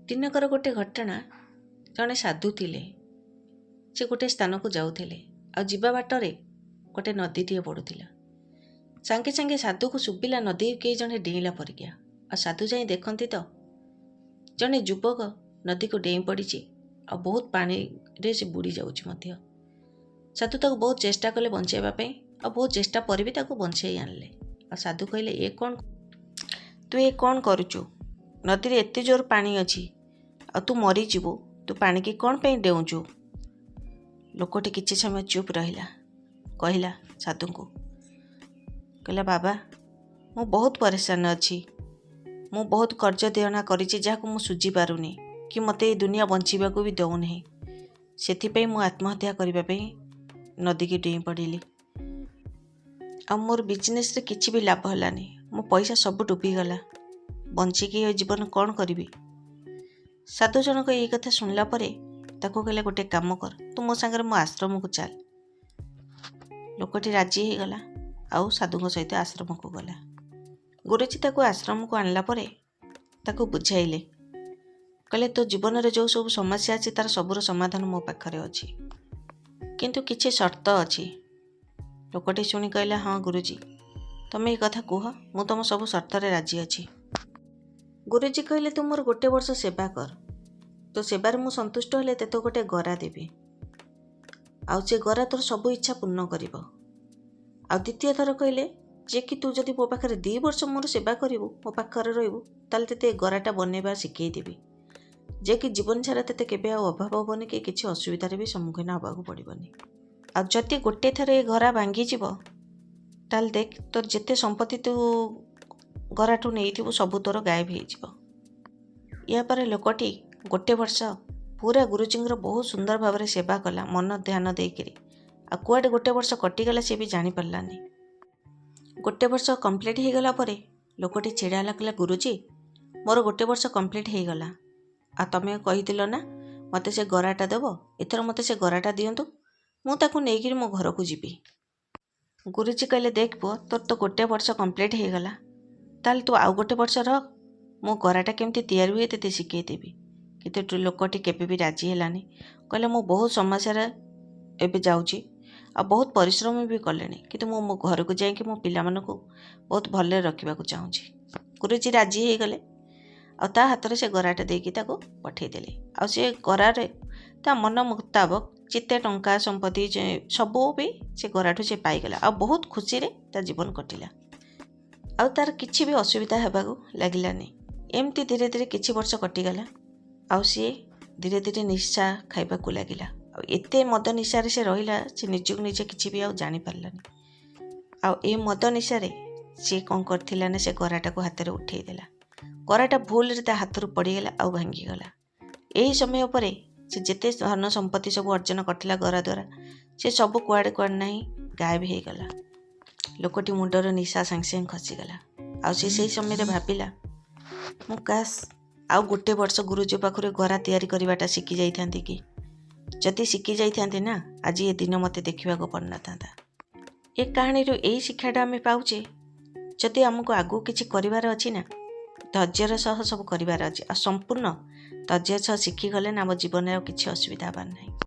दिनकर गोटे घटना जड़े साधु थिले से गोटे स्थान को जाऊे आवा बाटर गोटे नदीटे पड़ूला सांगे सांगे साधु को शुभिला नदी कई जड़े डेईला परिका आ साधु जाई देखती तो जड़े युवक नदी को डेई पड़ी आ बहुत पानी रे से बुड़ी जाऊँच साधु ताको बहुत चेष्टा कले बचाइवाई आ बहुत चेष्टा पर भी ताको बचाई आनले आ साधु कहले ए कौन तू ये कौन करुचु नदी रे एते जोर पानी अच्छी आ तू मरीजु तू पानी की कौन पे डेउचु लोकटी किछि समय चुप रहिला कहला साधु को कहला बाबा मु बहुत परेशान अच्छी मु बहुत कर्ज देना करिछि जाको मु सुझी पारुनी कि मते दुनिया बंचिबा को भी दउनी सेथिपई मु आत्महत्या करिबा पे नदी की डेई पड़िली आ मोर बिजनेस रे किछि भी लाभ हलानी मो पैसा सब डूबी गला बंचिकी जीवन कौन करी साधु जनक ये कथा शुणला परे ताको कहले गोटे काम कर तू मो सांगे मो आश्रम को चल लोकटी राजी हो गला आउ साधु सहित आश्रम को गला गुरुजी ताको आश्रम को आणला परे ताको बुझाइले कहले तो जीवन रे जो सब समस्या अच्छी तार सबुर समाधान मो पाखरे अच्छी किंतु किछि शर्त अच्छी लोकटी शुणी कहला हाँ गुरुजी तमें ये कथा कह मु तुम सब शर्त राजी अच्छी गुरुजी कहले तू मोर गोटे वर्ष सेवा कर तो सेवार मु संतुष्ट हेले ते तो गोटे गरा देवी आउ से गरा तोर सब इच्छा पूर्ण कर द्वितीय थर कहले जे कि तू जदि मो पाखे 2 वर्ष मोर सेवा करू मो पाखे रही ताले ते गराटा बनवा शिखेदेवी जे कि जीवन सारा ते केबे अभाव हेनी कि किसी असुविधार भी सम्मुखीन होगा पड़ोनी आ जदि गोटे थर ये गरा भांगी ताल देख तोर जिते संपत्ति तू गराठू नहीं सबू तोर गायब हो या पर लोकटी गोटे वर्ष पूरा गुरुजी बहुत सुंदर भाव में सेवा कला मन ध्यान देकर आ कुआडे गोटे वर्ष कटिगला सी भी जानी पारानी गोटे वर्ष कंप्लीट हो गला परे लोकटी छिड़ा कहला गुरुजी मोर गोटे वर्ष कंप्लीट हो गला आ तमें कहीदिल ना मते से गराटा देव एथर मते से गराटा दिंतु मुझे नहीं मो घर को जीवी गुरुजी कहले देख पुओ तोर तो गोटे वर्ष कंप्लीट हो गला ताल तू आउ गोटे वर्ष रह मो गराटा केमती तैयारी हुए ते शिखेदेवी कि लोकटी केबे भी राजी हेलानी कहले मु बहुत समस्या एबे जाउची आ बहुत परिश्रम भी कले कि मो घर को जाकि मो पिला को बहुत भले रखा चाहूँगी गुरुजी राजी हो गले आ हाथ में से गराटा देकी पठेदेले आ सी गरारे ता मन मुताबक जिते टंका संपत्ति सबू भी से गराठू से पाईगला आ बहुत खुशी रे ता जीवन कटिला आ तार किछि भी असुविधा हेबाकू लागिलानी एमती धीरे धीरे किछि वर्ष कटिगला आ सी धीरे धीरे निशा खाइबाकू लागिला आ एते मद निशारे से रहिला से निजक निजे किछि भी आ जानि पारलानी आ ए मद निशारे से कौन करथिला ने से गराटा को हाथ में उठे देला गराटा भूल रे ता हाथ रू पड़ीगला आ भांगीगला यही समय पर से जिते धन संपत्ति सब अर्जन करथिला गरा द्वारा से सब कुआड़े कुआड़े नहीं गायब हो गला लोकटी मुंडर निशा सांगे सांगे खसीगला आ से समय भाविला मु काश आउ गोटे वर्ष गुरुजी पाखरे गरा तैयारी करवाटा शिखी जाइथांती कि जदि शिखी जाइथांती ना आज ये दिन मते देखा पड़ना था ए कहानी रो यही शिक्षाटा आम पाचे जदि आमको आगू किसी करार अच्छी ना धैर्यर सह सब करार अच्छे आ संपूर्ण धैर्य सह शिखीगले ना आम जीवन में किसी असुविधा हबार नहीं।